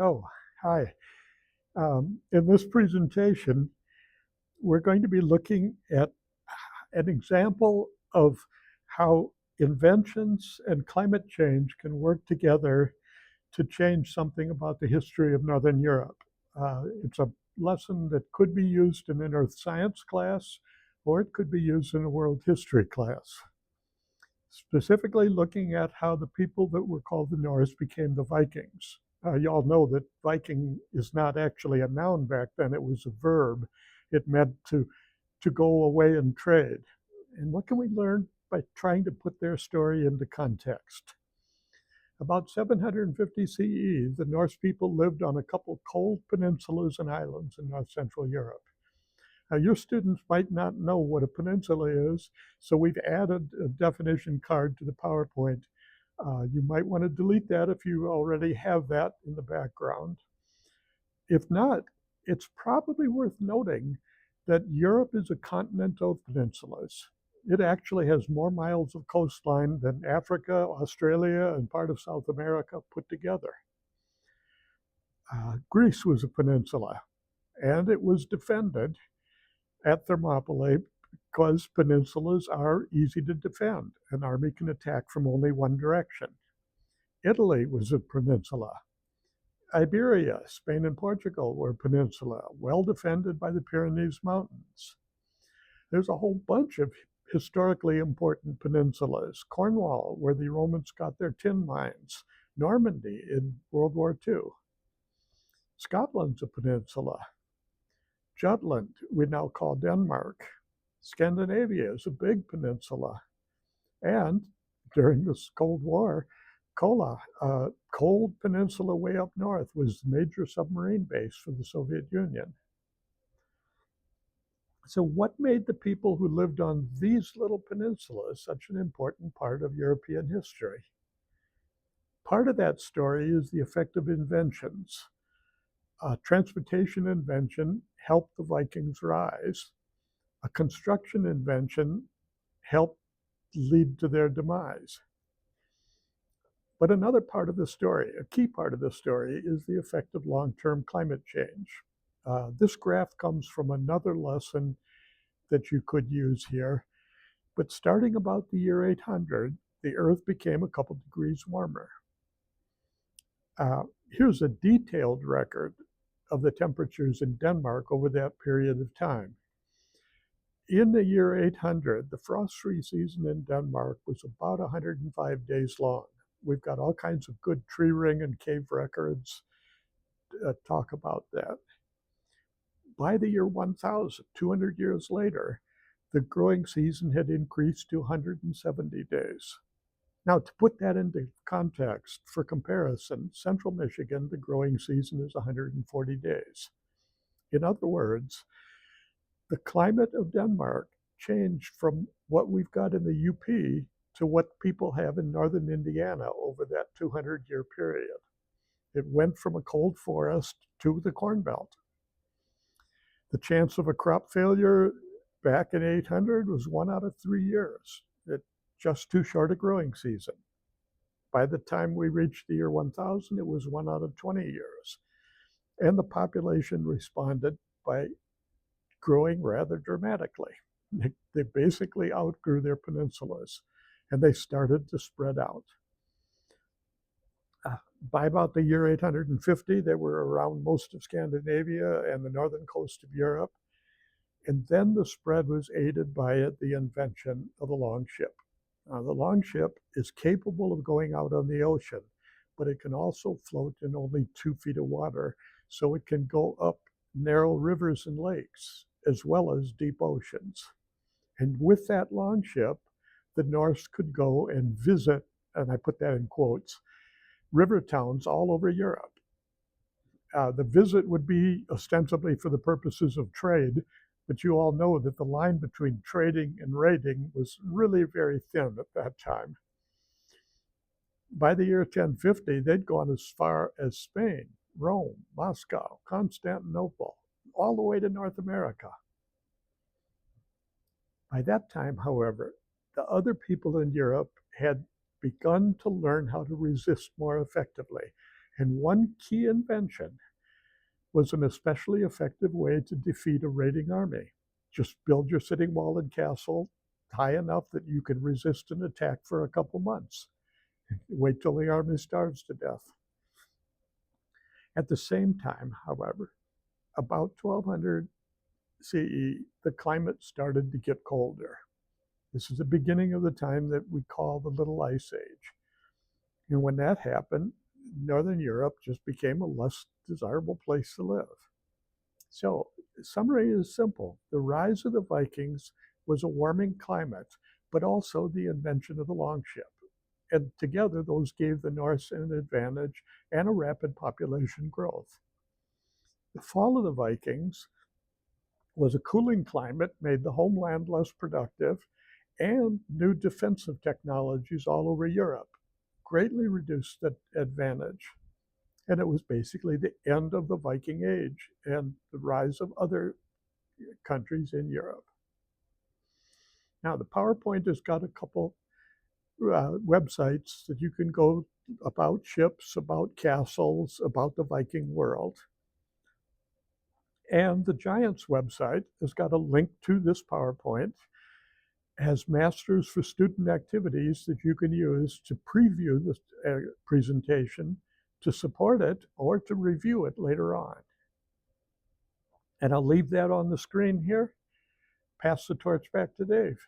Oh, hi. In this presentation, we're going to be looking at an example of how inventions and climate change can work together to change something about the history of Northern Europe. It's a lesson that could be used in an earth science class, or it could be used in a world history class. Specifically looking at how the people that were called the Norse became the Vikings. You all know that Viking is not actually a noun back then, it was a verb. It meant to go away and trade. And what can we learn by trying to put their story into context? About 750 CE, the Norse people lived on a couple cold peninsulas and islands in north central Europe. Now, your students might not know what a peninsula is, so we've added a definition card to the PowerPoint. You might want to delete that if you already have that in the background. If not, it's probably worth noting that Europe is a continent of peninsulas. It actually has more miles of coastline than Africa, Australia, and part of South America put together. Greece was a peninsula, and it was defended at Thermopylae because peninsulas are easy to defend. An army can attack from only one direction. Italy was a peninsula. Iberia, Spain and Portugal were a peninsula, well defended by the Pyrenees Mountains. There's a whole bunch of historically important peninsulas. Cornwall, where the Romans got their tin mines. Normandy in World War II. Scotland's a peninsula. Jutland, we now call Denmark. Scandinavia is a big peninsula. And during this Cold War, Kola, a cold peninsula way up north, was the major submarine base for the Soviet Union. So, what made the people who lived on these little peninsulas such an important part of European history? Part of that story is the effect of inventions. Transportation invention helped the Vikings rise. A construction invention helped lead to their demise. But another part of the story, a key part of the story, is the effect of long-term climate change. This graph comes from another lesson that you could use here. But starting about the year 800, the Earth became a couple degrees warmer. Here's a detailed record of the temperatures in Denmark over that period of time. In the year 800, the frost-free season in Denmark was about 105 days long. We've got all kinds of good tree ring and cave records talk about that. By the year 1000, 200 years later, the growing season had increased to 170 days. Now, to put that into context, for comparison, central Michigan, the growing season is 140 days. In other words, the climate of Denmark changed from what we've got in the UP to what people have in northern Indiana over that 200-year period. It went from a cold forest to the Corn Belt. The chance of a crop failure back in 800 was 1 out of 3 years. It just too short a growing season. By the time we reached the year 1000, it was 1 out of 20 years. And the population responded by growing rather dramatically. They basically outgrew their peninsulas and they started to spread out. By about the year 850, they were around most of Scandinavia and the northern coast of Europe. And then the spread was aided by the invention of the longship. The longship is capable of going out on the ocean, but it can also float in only 2 feet of water, so it can go up narrow rivers and lakes, as well as deep oceans. And with that longship, the Norse could go and visit, and I put that in quotes, river towns all over Europe. The visit would be ostensibly for the purposes of trade, but you all know that the line between trading and raiding was really very thin at that time. By the year 1050, they'd gone as far as Spain, Rome, Moscow, Constantinople, all the way to North America. By that time, however, the other people in Europe had begun to learn how to resist more effectively. And one key invention was an especially effective way to defeat a raiding army. Just build your city wall and castle high enough that you can resist an attack for a couple months. Wait till the army starves to death. At the same time, however, about 1200 CE, the climate started to get colder. This is the beginning of the time that we call the Little Ice Age. And when that happened, Northern Europe just became a less desirable place to live. So, summary is simple. The rise of the Vikings was a warming climate, but also the invention of the longship. And together, those gave the Norse an advantage and a rapid population growth. The fall of the Vikings was a cooling climate, made the homeland less productive, and new defensive technologies all over Europe greatly reduced that advantage. And it was basically the end of the Viking Age and the rise of other countries in Europe. Now, the PowerPoint has got a couple websites that you can go about ships, about castles, about the Viking world. And the Giants website has got a link to this PowerPoint, has masters for student activities that you can use to preview the presentation, to support it, or to review it later on. And I'll leave that on the screen here. Pass the torch back to Dave.